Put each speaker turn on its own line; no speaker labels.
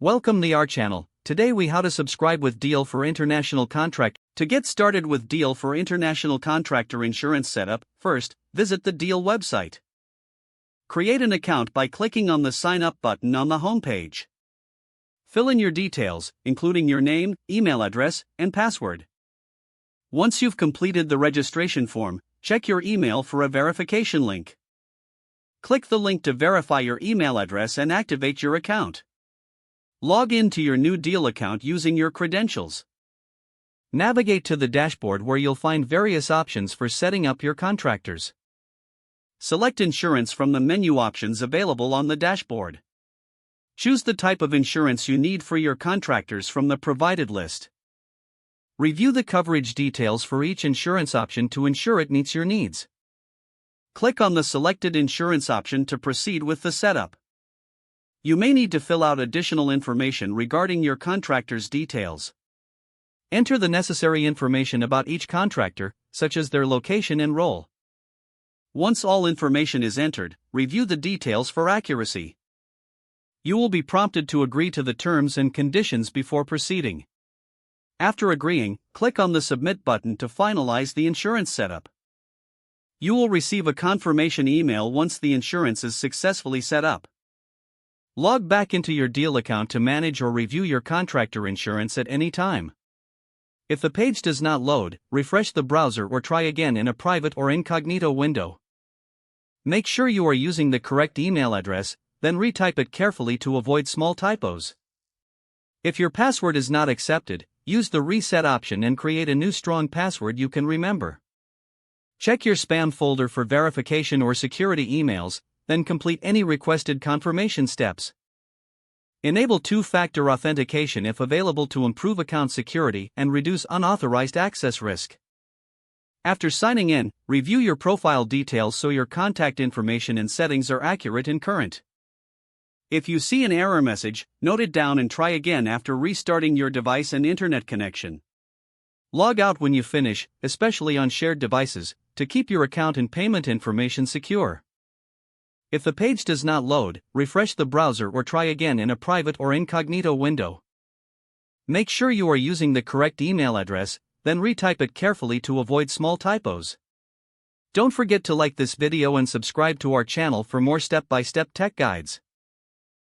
Welcome to our channel. Today we how to subscribe with Deel for international contract. To get started with Deel for international contractor insurance setup, first, visit the Deel website. Create an account by clicking on the sign up button on the homepage. Fill in your details, including your name, email address, and password. Once you've completed the registration form, check your email for a verification link. Click the link to verify your email address and activate your account. Log in to your new Deel account using your credentials. Navigate to the dashboard where you'll find various options for setting up your contractors. Select insurance from the menu options available on the dashboard. Choose the type of insurance you need for your contractors from the provided list. Review the coverage details for each insurance option to ensure it meets your needs. Click on the selected insurance option to proceed with the setup. You may need to fill out additional information regarding your contractor's details. Enter the necessary information about each contractor, such as their location and role. Once all information is entered, review the details for accuracy. You will be prompted to agree to the terms and conditions before proceeding. After agreeing, click on the Submit button to finalize the insurance setup. You will receive a confirmation email once the insurance is successfully set up. Log back into your Deel account to manage or review your contractor insurance at any time. If the page does not load, refresh the browser or try again in a private or incognito window. Make sure you are using the correct email address, then retype it carefully to avoid small typos. If your password is not accepted, use the reset option and create a new strong password you can remember. Check your spam folder for verification or security emails, then complete any requested confirmation steps. Enable two-factor authentication if available to improve account security and reduce unauthorized access risk. After signing in, review your profile details so your contact information and settings are accurate and current. If you see an error message, note it down and try again after restarting your device and internet connection. Log out when you finish, especially on shared devices, to keep your account and payment information secure. If the page does not load, refresh the browser or try again in a private or incognito window. Make sure you are using the correct email address, then retype it carefully to avoid small typos. Don't forget to like this video and subscribe to our channel for more step-by-step tech guides.